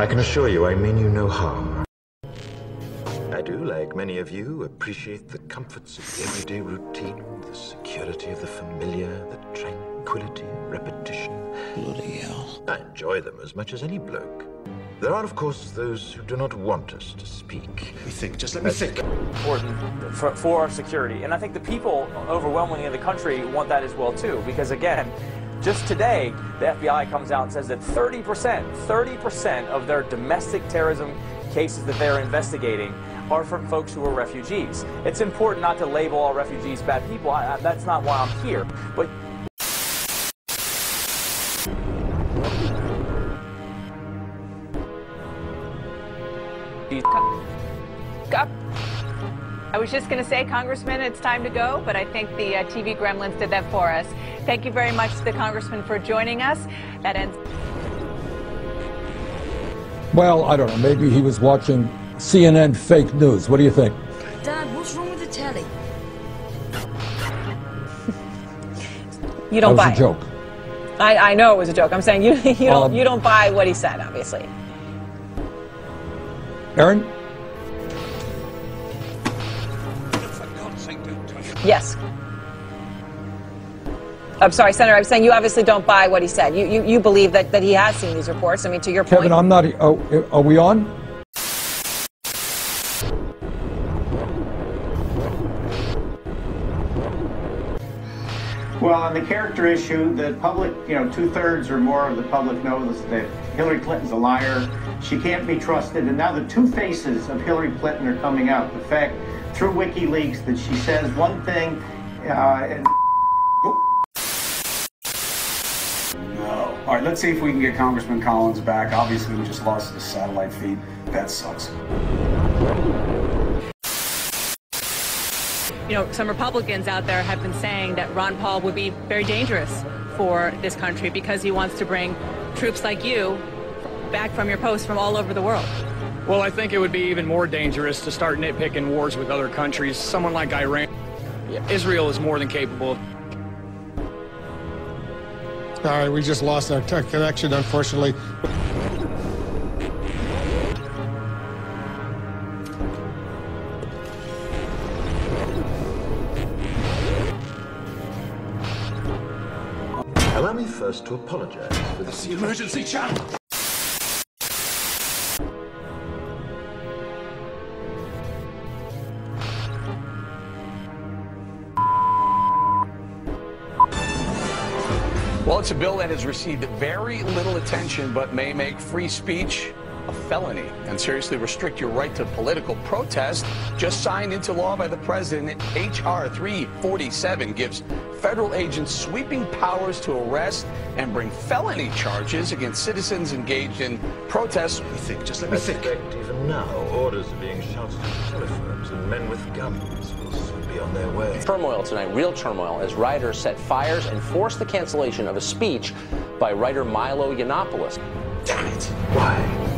I can assure you I mean you no harm. I do, like many of you, appreciate the comforts of everyday routine, the security of the familiar, the tranquility of repetition. Bloody hell. I enjoy them as much as any bloke. There are, of course, those who do not want us to speak. Let me think, just let me think. Important for our security. And I think the people overwhelmingly in the country want that as well, too. Because, again, just today, the FBI comes out and says that 30% of their domestic terrorism cases that they're investigating are from folks who are refugees. It's important not to label all refugees bad people. That's not why I'm here. But I was just going to say, Congressman, it's time to go, but I think the TV gremlins did that for us. Thank you very much to the Congressman for joining us. That ends. Well, I don't know. Maybe he was watching CNN fake news. What do you think? Dad, what's wrong with the telly? You don't buy it. That was a joke. I know it was a joke. I'm saying you don't buy what he said, obviously. Aaron? Yes. I'm sorry, Senator. I'm saying you obviously don't buy what he said. You believe that he has seen these reports. I mean, to your point. Kevin, I'm not. Are we on? Well, on the character issue, the public, 2/3 or more of the public knows that Hillary Clinton's a liar. She can't be trusted. And now the two faces of Hillary Clinton are coming out. The fact through WikiLeaks that she says one thing and... No. All right, let's see if we can get Congressman Collins back. Obviously, we just lost the satellite feed. That sucks. Some Republicans out there have been saying that Ron Paul would be very dangerous for this country because he wants to bring troops like you back from your post from all over the world. Well, I think it would be even more dangerous to start nitpicking wars with other countries. Someone like Iran. Israel is more than capable of... All right, we just lost our tech connection, unfortunately. Allow me first to apologize for That's the emergency channel. Well, it's a bill that has received very little attention, but may make free speech a felony and seriously restrict your right to political protest. Just signed into law by the president, H.R. 347 gives federal agents sweeping powers to arrest and bring felony charges against citizens engaged in protests. Let me think, just let me think. Even now, orders are being shouted at telephones, and men with guns will soon be on their way. Turmoil tonight, real turmoil, as rioters set fires and forced the cancellation of a speech by writer Milo Yiannopoulos. Damn it. Why?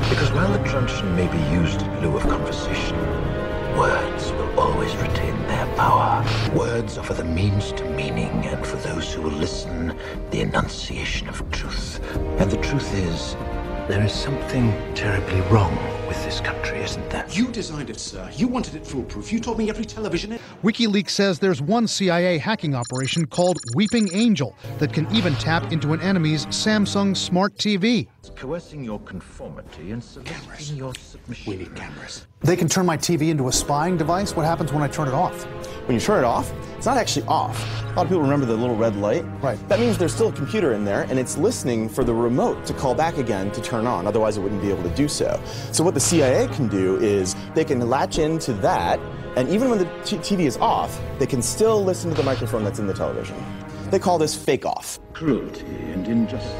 Because while the truncheon may be used in lieu of conversation, words will always retain their power. Words offer the means to meaning, and for those who will listen, the enunciation of truth. And the truth is, there is something terribly wrong with this country, isn't there? You designed it, sir. You wanted it foolproof. You told me every television... WikiLeaks says there's one CIA hacking operation called Weeping Angel that can even tap into an enemy's Samsung Smart TV. It's coercing your conformity and soliciting your submission. We need cameras. They can turn my TV into a spying device. What happens when I turn it off? When you turn it off, it's not actually off. A lot of people remember the little red light. Right. That means there's still a computer in there, and it's listening for the remote to call back again to turn on. Otherwise, it wouldn't be able to do so. So what the CIA can do is they can latch into that, and even when the TV is off, they can still listen to the microphone that's in the television. They call this fake off. Cruelty and injustice,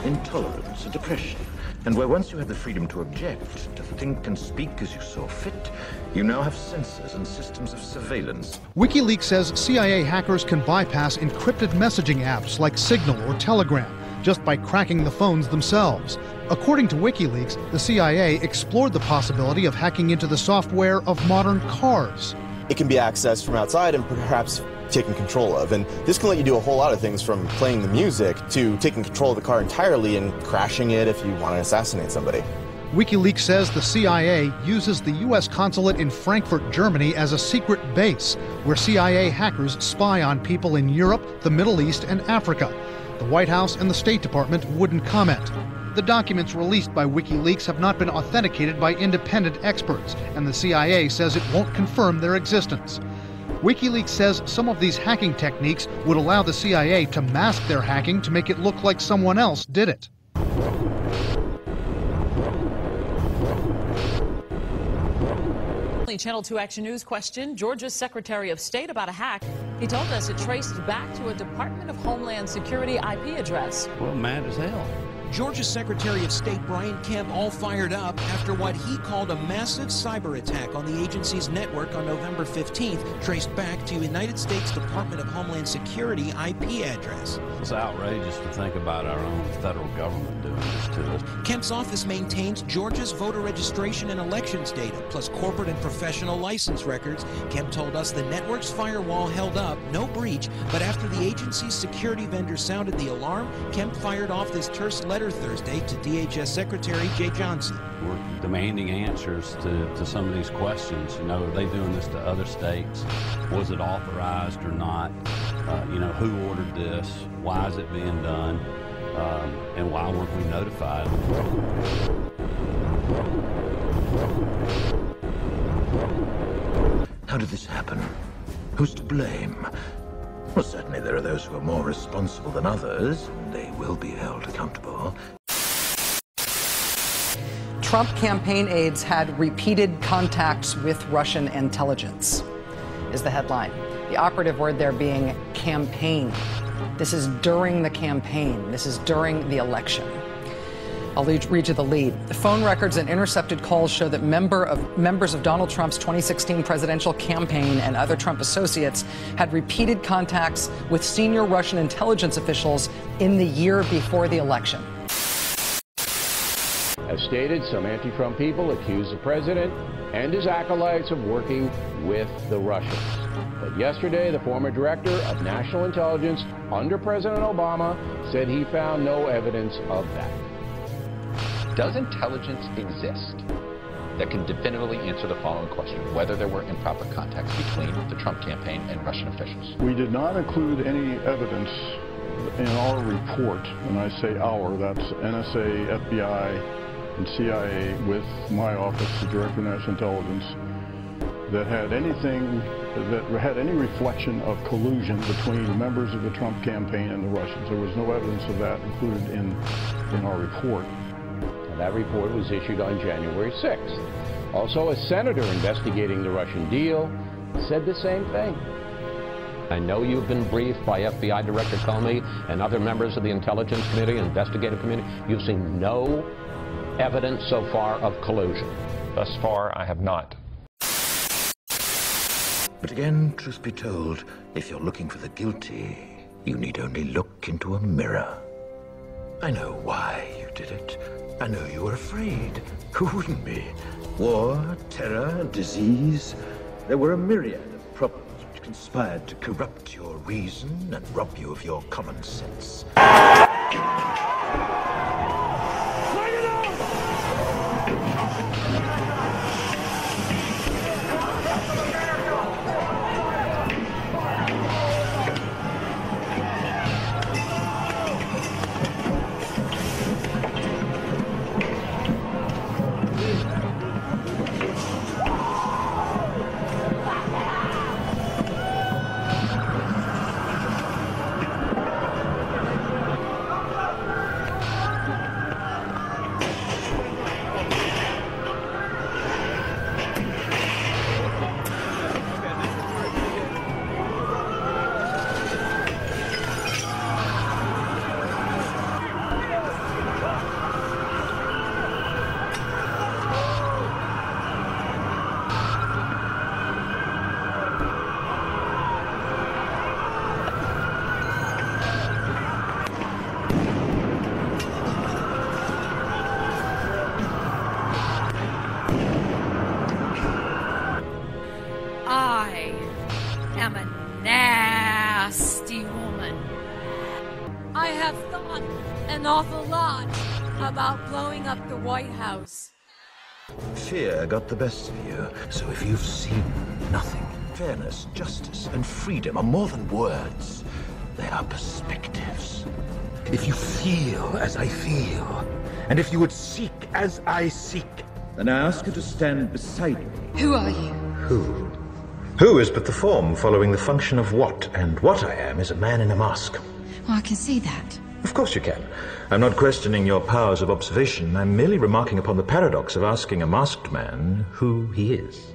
intolerance and oppression. And where once you had the freedom to object, to think and speak as you saw fit, you now have sensors and systems of surveillance. WikiLeaks says CIA hackers can bypass encrypted messaging apps like Signal or Telegram just by cracking the phones themselves. According to WikiLeaks, the CIA explored the possibility of hacking into the software of modern cars. It can be accessed from outside and perhaps taken control of. And this can let you do a whole lot of things, from playing the music to taking control of the car entirely and crashing it if you want to assassinate somebody. WikiLeaks says the CIA uses the U.S. consulate in Frankfurt, Germany as a secret base where CIA hackers spy on people in Europe, the Middle East, and Africa. The White House and the State Department wouldn't comment. The documents released by WikiLeaks have not been authenticated by independent experts, and the CIA says it won't confirm their existence. WikiLeaks says some of these hacking techniques would allow the CIA to mask their hacking to make it look like someone else did it. Channel 2 Action News questioned Georgia's Secretary of State about a hack. He told us it traced back to a Department of Homeland Security IP address. Well, mad as hell. Georgia's Secretary of State Brian Kemp all fired up after what he called a massive cyber attack on the agency's network on November 15th, traced back to United States Department of Homeland Security IP address. It's outrageous to think about our own federal government doing this to us. Kemp's office maintains Georgia's voter registration and elections data, plus corporate and professional license records. Kemp told us the network's firewall held up, no breach, but after the agency's security vendor sounded the alarm, Kemp fired off this terse letter Thursday to DHS Secretary Jay Johnson. We're demanding answers to some of these questions. You know, are they doing this to other states? Was it authorized or not? You know, who ordered this? Why is it being done? And why weren't we notified? How did this happen? Who's to blame? Well, certainly there are those who are more responsible than others, and they will be held accountable. Trump campaign aides had repeated contacts with Russian intelligence, is the headline. The operative word there being campaign. This is during the campaign. This is during the election. I'll read you the lead. The phone records and intercepted calls show that members of Donald Trump's 2016 presidential campaign and other Trump associates had repeated contacts with senior Russian intelligence officials in the year before the election. As stated, some anti-Trump people accuse the president and his acolytes of working with the Russians. But yesterday, the former director of national intelligence under President Obama said he found no evidence of that. Does intelligence exist that can definitively answer the following question, whether there were improper contacts between the Trump campaign and Russian officials? We did not include any evidence in our report, and I say our, that's NSA, FBI, and CIA with my office, the Director of National Intelligence, that had anything, that had any reflection of collusion between members of the Trump campaign and the Russians. There was no evidence of that included in our report. And that report was issued on January 6th. Also, a senator investigating the Russian deal said the same thing. I know you've been briefed by FBI Director Comey and other members of the Intelligence Committee and Investigative Committee. You've seen no evidence so far of collusion. Thus far, I have not. But again, truth be told, if you're looking for the guilty, you need only look into a mirror. I know why you did it. I know you were afraid. Who wouldn't be? War, terror, disease. There were a myriad of problems which conspired to corrupt your reason and rob you of your common sense. am a nasty woman. I have thought an awful lot about blowing up the White House. Fear got the best of you, so if you've seen nothing, fairness, justice, and freedom are more than words. They are perspectives. If you feel as I feel, and if you would seek as I seek, then I ask you to stand beside me. Who are you? Who? Who is but the form following the function of what, and what I am is a man in a mask. Well, I can see that. Of course you can. I'm not questioning your powers of observation. I'm merely remarking upon the paradox of asking a masked man who he is.